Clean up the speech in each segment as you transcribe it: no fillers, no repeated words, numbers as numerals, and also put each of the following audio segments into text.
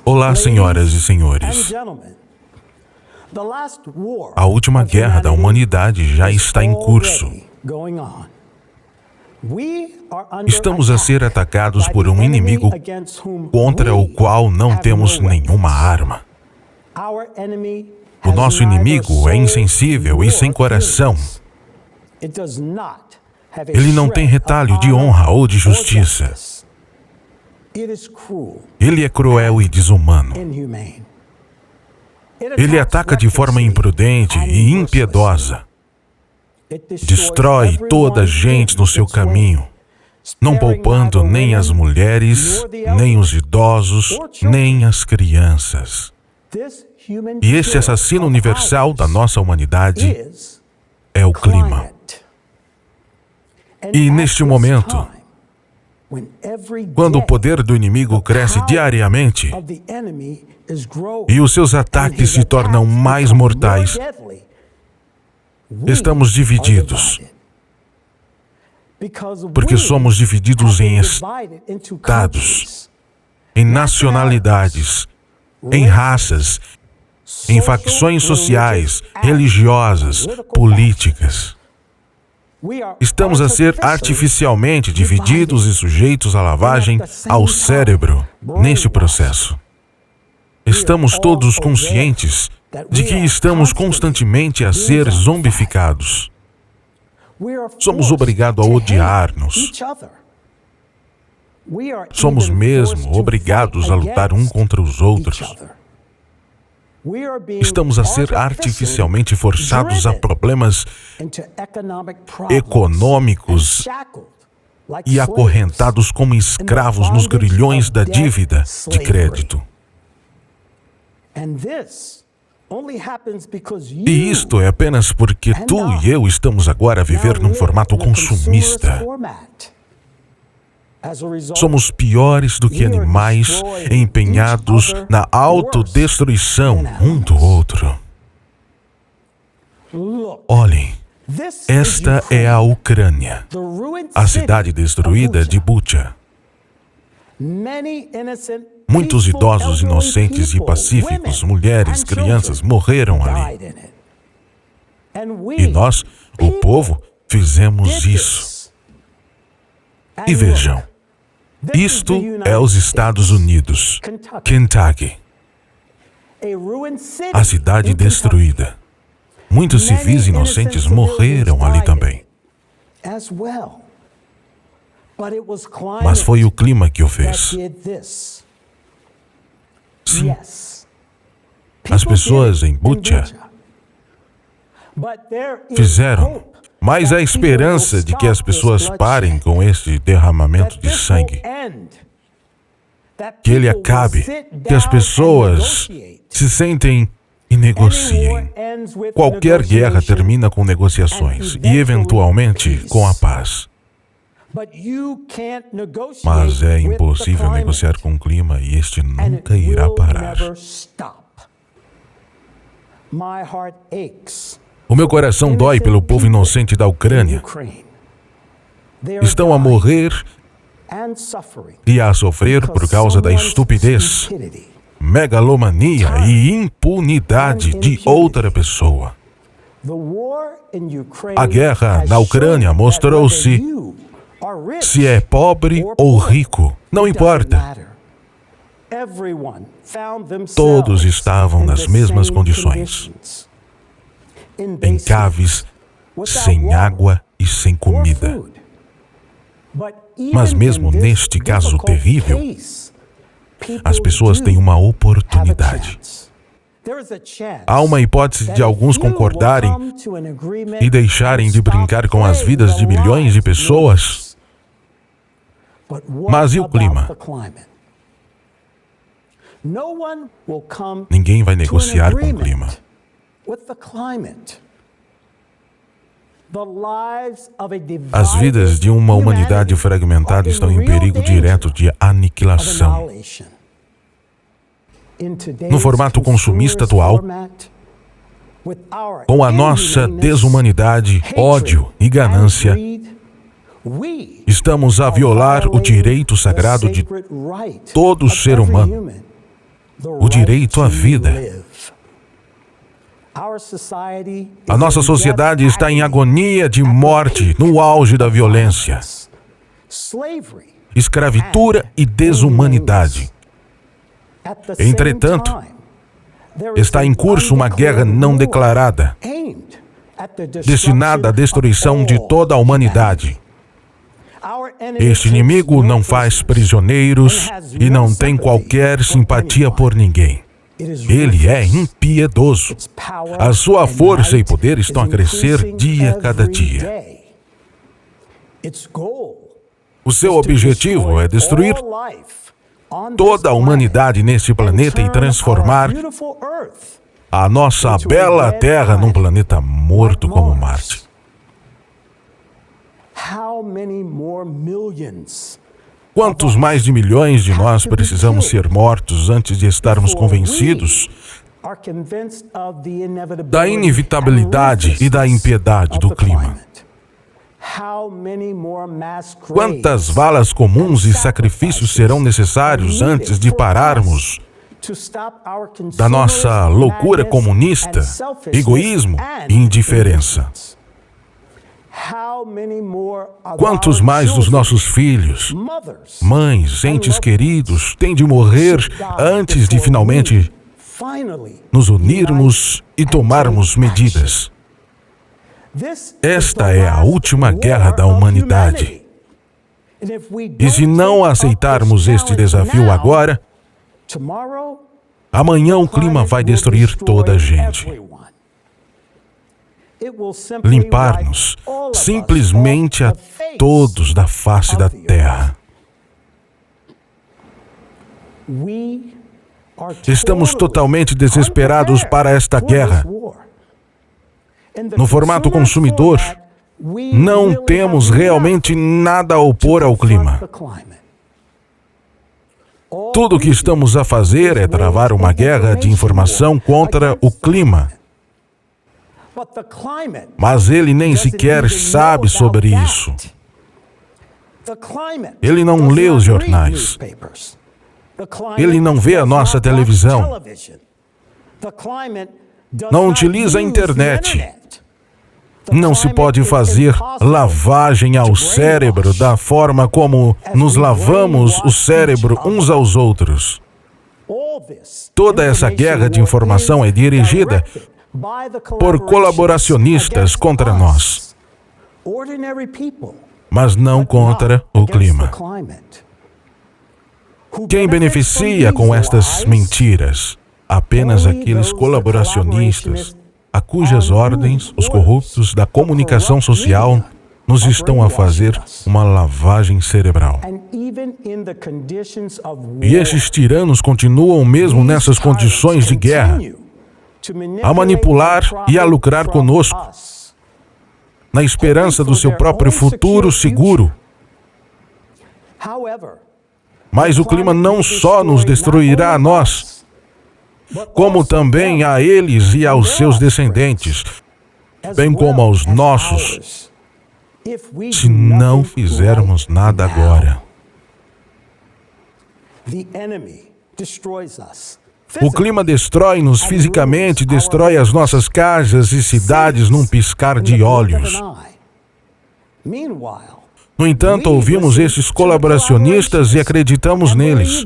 Olá, senhoras e senhores. A última guerra da humanidade já está em curso. Estamos a ser atacados por um inimigo contra o qual não temos nenhuma arma. O nosso inimigo é insensível e sem coração. Ele não tem retalho de honra ou de justiça. Ele é cruel e desumano. Ele ataca de forma imprudente e impiedosa. Destrói toda a gente no seu caminho, não poupando nem as mulheres, nem os idosos, nem as crianças. E este assassino universal da nossa humanidade é o clima. E neste momento, quando o poder do inimigo cresce diariamente e os seus ataques se tornam mais mortais, estamos divididos. Porque somos divididos em estados, em nacionalidades, em raças, em facções sociais, religiosas, políticas. Estamos a ser artificialmente divididos e sujeitos à lavagem ao cérebro neste processo. Estamos todos conscientes de que estamos constantemente a ser zombificados. Somos obrigados a odiar-nos. Somos mesmo obrigados a lutar um contra os outros. Estamos a ser artificialmente forçados a problemas econômicos e acorrentados como escravos nos grilhões da dívida de crédito. E isto é apenas porque tu e eu estamos agora a viver num formato consumista. Somos piores do que animais empenhados na autodestruição um do outro. Olhem, esta é a Ucrânia, a cidade destruída de Bucha. Muitos idosos inocentes e pacíficos, mulheres, crianças, morreram ali. E nós, o povo, fizemos isso. E vejam, isto é os Estados Unidos, Kentucky, a cidade destruída. Muitos civis inocentes morreram ali também. Mas foi o clima que o fez. Sim, as pessoas em Bucha fizeram, mas há esperança de que as pessoas parem com este derramamento de sangue. Que ele acabe, que as pessoas se sentem e negociem. Qualquer guerra termina com negociações e, eventualmente, com a paz. Mas é impossível negociar com o clima e este nunca irá parar. O meu coração dói pelo povo inocente da Ucrânia. Estão a morrer e a sofrer por causa da estupidez, megalomania e impunidade de outra pessoa. A guerra na Ucrânia mostrou-se se é pobre ou rico, não importa. Todos estavam nas mesmas condições. Em caves, sem água e sem comida. Mas mesmo neste caso terrível, as pessoas têm uma oportunidade. Há uma hipótese de alguns concordarem e deixarem de brincar com as vidas de milhões de pessoas. Mas e o clima? Ninguém vai negociar com o clima. As vidas de uma humanidade fragmentada estão em perigo direto de aniquilação. No formato consumista atual, com a nossa desumanidade, ódio e ganância, Estamos a violar o direito sagrado de todo ser humano, o direito à vida. A nossa sociedade está em agonia de morte no auge da violência, escravatura e desumanidade. Entretanto, está em curso uma guerra não declarada, destinada à destruição de toda a humanidade. Este inimigo não faz prisioneiros e não tem qualquer simpatia por ninguém. Ele é impiedoso. A sua força e poder estão a crescer dia a cada dia. O seu objetivo é destruir toda a humanidade neste planeta e transformar a nossa bela Terra num planeta morto como Marte. Quantos mais de milhões de nós precisamos ser mortos antes de estarmos convencidos da inevitabilidade e da impiedade do clima? Quantas valas comuns e sacrifícios serão necessários antes de pararmos da nossa loucura comunista, egoísmo e indiferença? Quantos mais dos nossos filhos, mães, entes queridos têm de morrer antes de finalmente nos unirmos e tomarmos medidas? Esta é a última guerra da humanidade. E se não aceitarmos este desafio agora, amanhã o clima vai destruir toda a gente. Limpar-nos simplesmente a todos da face da terra. Estamos totalmente desesperados para esta guerra. No formato consumidor, não temos realmente nada a opor ao clima. Tudo o que estamos a fazer é travar uma guerra de informação contra o clima. Mas ele nem sequer sabe sobre isso. Ele não lê os jornais. Ele não vê a nossa televisão. Não utiliza a internet. Não se pode fazer lavagem ao cérebro da forma como nos lavamos o cérebro uns aos outros. Toda essa guerra de informação é dirigida por colaboracionistas contra nós, mas não contra o clima. Quem beneficia com estas mentiras? Apenas aqueles colaboracionistas a cujas ordens os corruptos da comunicação social nos estão a fazer uma lavagem cerebral. E estes tiranos continuam mesmo nessas condições de guerra, a manipular e a lucrar conosco, na esperança do seu próprio futuro seguro. Mas o clima não só nos destruirá a nós, como também a eles e aos seus descendentes, bem como aos nossos, se não fizermos nada agora. O clima destrói-nos fisicamente, destrói as nossas casas e cidades num piscar de olhos. No entanto, ouvimos estes colaboracionistas e acreditamos neles,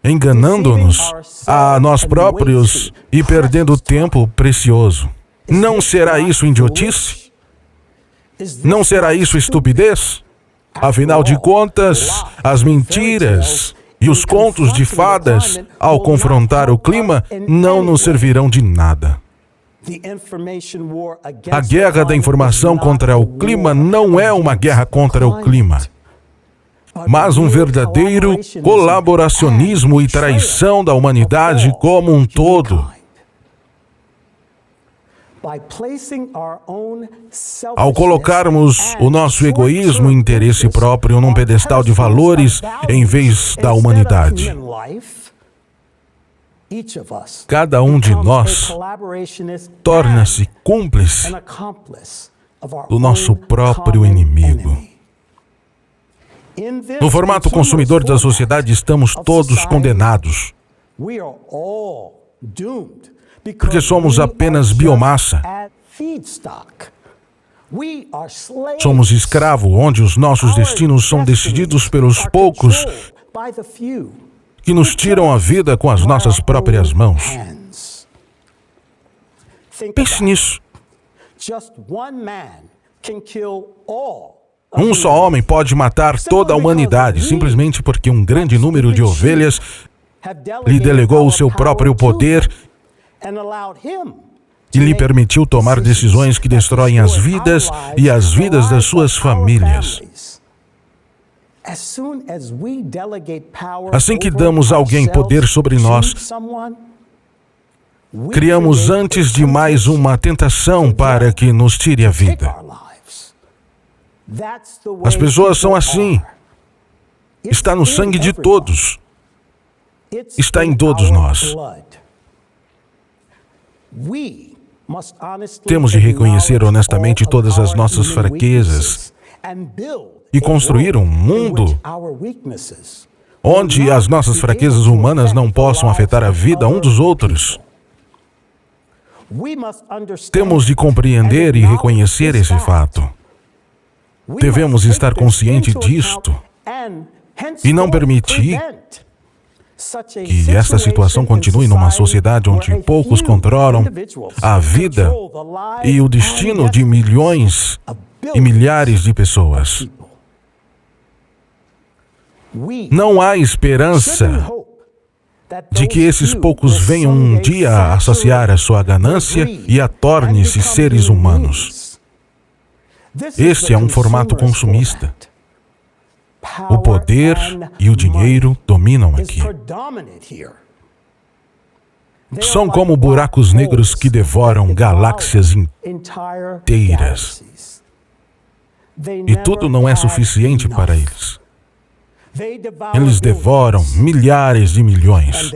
enganando-nos a nós próprios e perdendo tempo precioso. Não será isso idiotice? Não será isso estupidez? Afinal de contas, as mentiras e os contos de fadas, ao confrontar o clima, não nos servirão de nada. A guerra da informação contra o clima não é uma guerra contra o clima, mas um verdadeiro colaboracionismo e traição da humanidade como um todo. Ao colocarmos o nosso egoísmo e interesse próprio num pedestal de valores em vez da humanidade, cada um de nós torna-se cúmplice do nosso próprio inimigo. No formato consumidor da sociedade, estamos todos condenados, porque somos apenas biomassa. Somos escravos, onde os nossos destinos são decididos pelos poucos que nos tiram a vida com as nossas próprias mãos. Pense nisso. Um só homem pode matar toda a humanidade, simplesmente porque um grande número de ovelhas lhe delegou o seu próprio poder e lhe permitiu tomar decisões que destroem as vidas e as vidas das suas famílias. Assim que damos a alguém poder sobre nós, criamos antes de mais uma tentação para que nos tire a vida. As pessoas são assim. Está no sangue de todos. Está em todos nós. Temos de reconhecer honestamente todas as nossas fraquezas e construir um mundo onde as nossas fraquezas humanas não possam afetar a vida um dos outros. Temos de compreender e reconhecer esse fato. Devemos estar conscientes disto e não permitir que esta situação continue numa sociedade onde poucos controlam a vida e o destino de milhões e milhares de pessoas. Não há esperança de que esses poucos venham um dia a saciar a sua ganância e a torne-se seres humanos. Este é um formato consumista. O poder e o dinheiro dominam aqui. São como buracos negros que devoram galáxias inteiras. E tudo não é suficiente para eles. Eles devoram milhares de milhões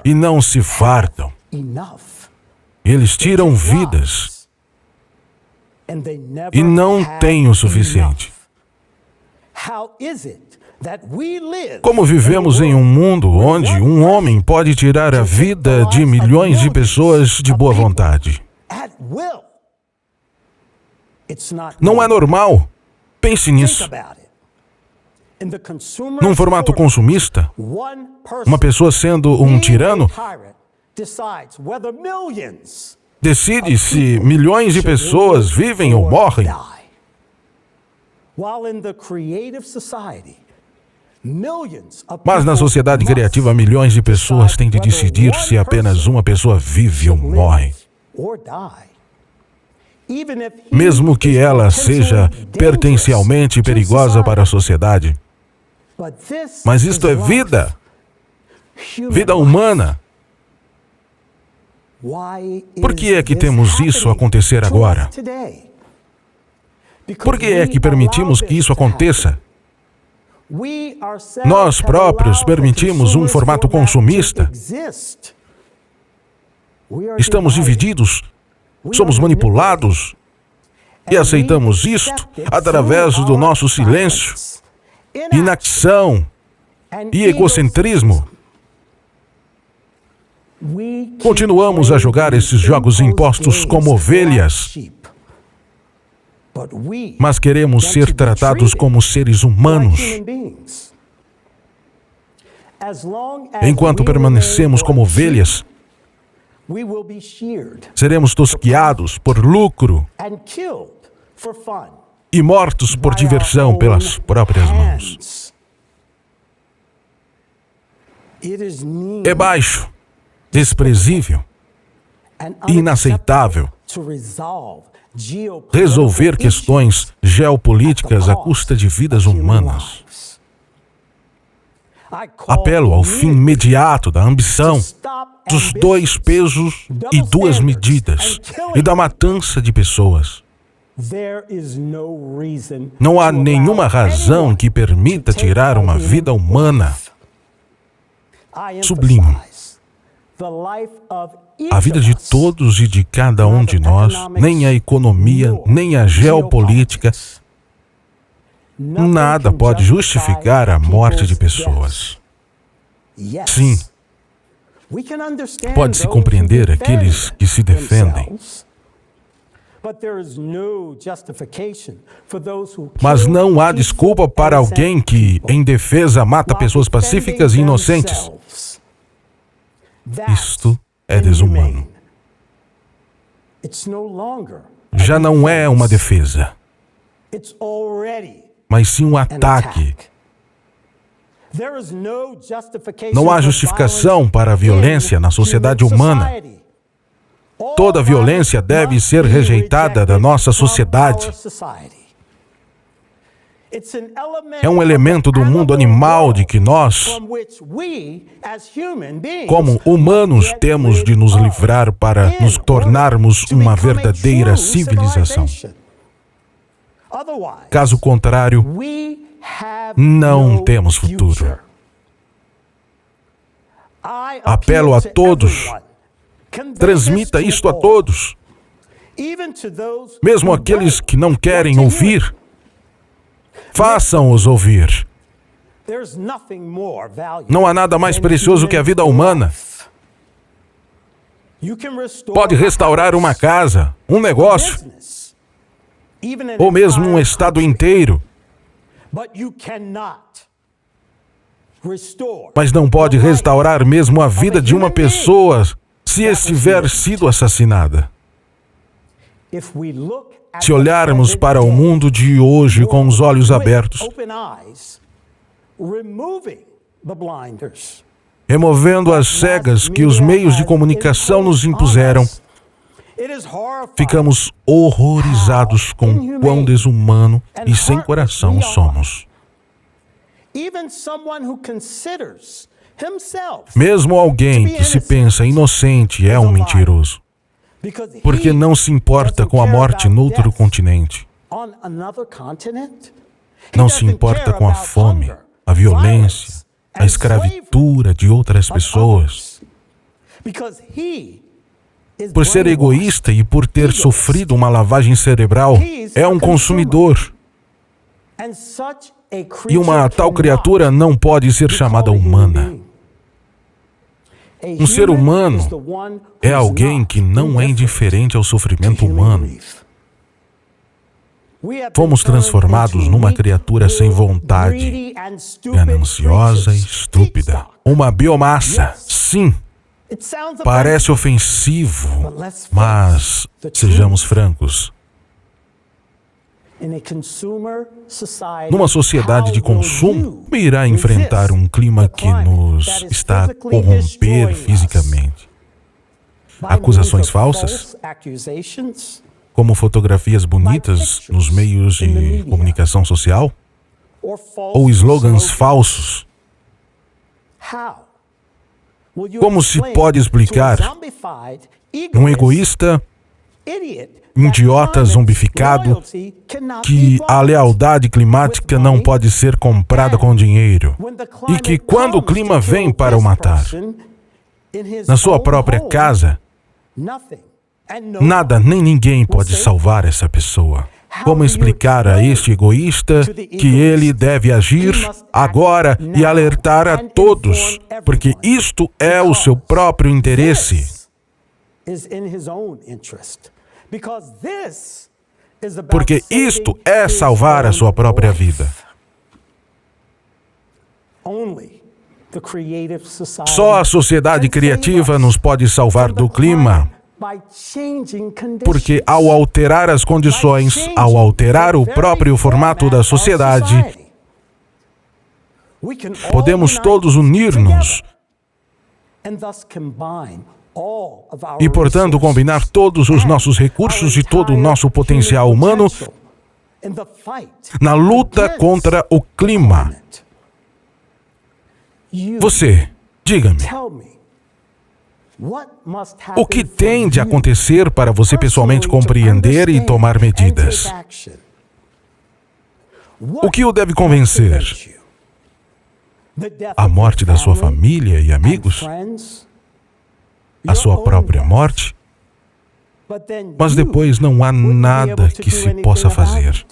e não se fartam. Eles tiram vidas e não têm o suficiente. Como vivemos em um mundo onde um homem pode tirar a vida de milhões de pessoas de boa vontade? Não é normal. Pense nisso. Num formato consumista, uma pessoa sendo um tirano decide se milhões de pessoas vivem ou morrem. Mas na sociedade criativa, milhões de pessoas têm de decidir se apenas uma pessoa vive ou morre. Mesmo que ela seja potencialmente perigosa para a sociedade. Mas isto é vida. Vida humana. Por que é que temos isso acontecer agora? Por que é que permitimos que isso aconteça? Nós próprios permitimos um formato consumista. Estamos divididos, somos manipulados e aceitamos isto através do nosso silêncio, inacção e egocentrismo. Continuamos a jogar esses jogos impostos como ovelhas, mas queremos ser tratados como seres humanos. Enquanto permanecemos como ovelhas, seremos tosquiados por lucro e mortos por diversão pelas próprias mãos. É baixo, desprezível e inaceitável resolver questões geopolíticas à custa de vidas humanas. Apelo ao fim imediato da ambição, dos 2 pesos e 2 medidas e da matança de pessoas. Não há nenhuma razão que permita tirar uma vida humana. Sublinho. A vida de todos e de cada um de nós, nem a economia, nem a geopolítica, Nada pode justificar a morte de pessoas. Sim, pode-se compreender aqueles que se defendem, mas não há desculpa para alguém que, em defesa, mata pessoas pacíficas e inocentes. Isto é desumano. Já não é uma defesa, mas sim um ataque. Não há justificação para a violência na sociedade humana. Toda violência deve ser rejeitada da nossa sociedade. É um elemento do mundo animal de que nós, como humanos, temos de nos livrar para nos tornarmos uma verdadeira civilização. Caso contrário, não temos futuro. Apelo a todos. Transmita isto a todos, mesmo aqueles que não querem ouvir. Façam-os ouvir. Não há nada mais precioso que a vida humana. Pode restaurar uma casa, um negócio, ou mesmo um estado inteiro. Mas não pode restaurar mesmo a vida de uma pessoa se estiver sido assassinada. Se olharmos para o mundo de hoje com os olhos abertos, removendo as cegas que os meios de comunicação nos impuseram, ficamos horrorizados com quão desumano e sem coração somos. Mesmo alguém que se pensa inocente é um mentiroso, porque não se importa com a morte noutro continente. Não se importa com a fome, a violência, a escravatura de outras pessoas. Por ser egoísta e por ter sofrido uma lavagem cerebral, é um consumidor. E uma tal criatura não pode ser chamada humana. Um ser humano é alguém que não é indiferente ao sofrimento humano. Fomos transformados numa criatura sem vontade, gananciosa e estúpida. Uma biomassa, sim. Parece ofensivo, mas sejamos francos. Numa sociedade de consumo, irá enfrentar um clima que nos está a corromper fisicamente. Acusações falsas, como fotografias bonitas nos meios de comunicação social, ou slogans falsos. Como se pode explicar um egoísta, idiota zombificado, que a lealdade climática não pode ser comprada com dinheiro, e que quando o clima vem para o matar, na sua própria casa, nada nem ninguém pode salvar essa pessoa? Como explicar a este egoísta que ele deve agir agora e alertar a todos, porque isto é o seu próprio interesse? Porque isto é salvar a sua própria vida. Só a sociedade criativa nos pode salvar do clima, porque ao alterar as condições, ao alterar o próprio formato da sociedade, podemos todos unir-nos e, portanto, combinar todos os nossos recursos e todo o nosso potencial humano na luta contra o clima. Você, diga-me, o que tem de acontecer para você pessoalmente compreender e tomar medidas? O que o deve convencer? A morte da sua família e amigos? A sua própria morte? Mas depois não há nada que se possa fazer.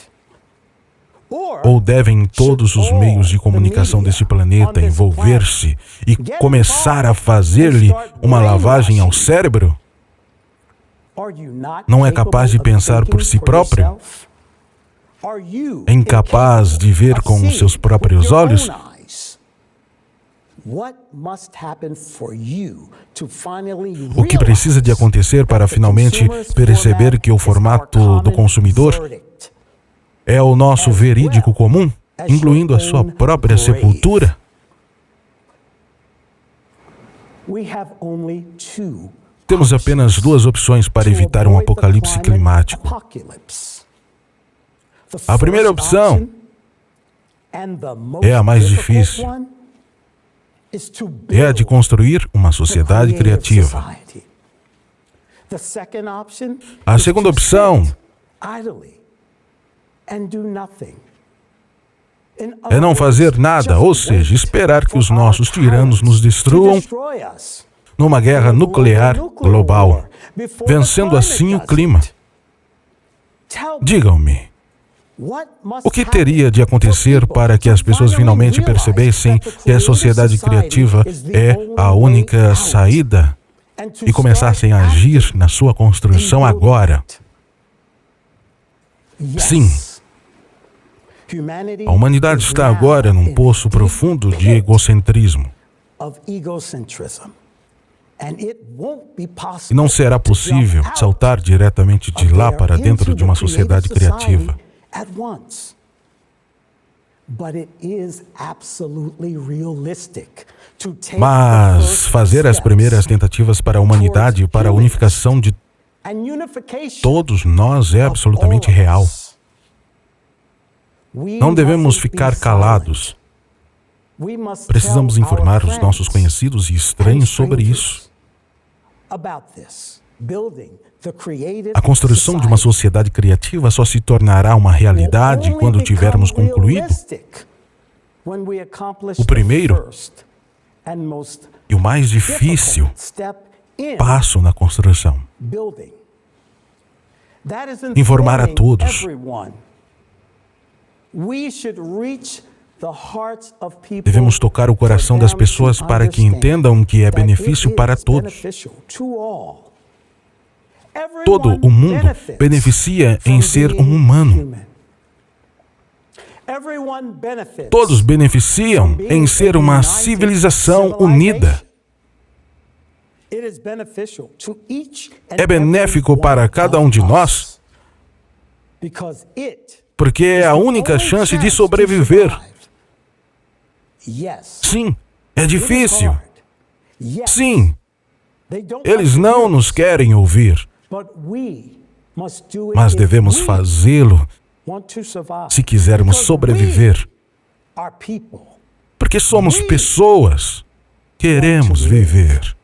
Ou devem todos os meios de comunicação deste planeta envolver-se e começar a fazer-lhe uma lavagem ao cérebro? Não é capaz de pensar por si próprio? É incapaz de ver com os seus próprios olhos? O que precisa de acontecer para finalmente perceber que o formato do consumidor é o nosso verídico comum, incluindo a sua própria sepultura? Temos apenas duas opções para evitar um apocalipse climático. A primeira opção é a mais difícil. É a de construir uma sociedade criativa. A segunda opção é não fazer nada, ou seja, esperar que os nossos tiranos nos destruam numa guerra nuclear global, vencendo assim o clima. Digam-me, o que teria de acontecer para que as pessoas finalmente percebessem que a sociedade criativa é a única saída e começassem a agir na sua construção agora? Sim. A humanidade está agora num poço profundo de egocentrismo. E não será possível saltar diretamente de lá para dentro de uma sociedade criativa. Mas fazer as primeiras tentativas para a humanidade e para a unificação de todos nós é absolutamente real. Não devemos ficar calados. Precisamos informar os nossos conhecidos e estranhos sobre isso. A construção de uma sociedade criativa só se tornará uma realidade quando tivermos concluído o primeiro e o mais difícil passo na construção. Informar a todos. Devemos tocar o coração das pessoas para que entendam que é benefício para todos. Todo o mundo beneficia em ser um humano. Todos beneficiam em ser uma civilização unida. É benéfico para cada um de nós, porque é a única chance de sobreviver. Sim, é difícil. Sim, eles não nos querem ouvir. Mas devemos fazê-lo se quisermos sobreviver. Porque somos pessoas, queremos viver.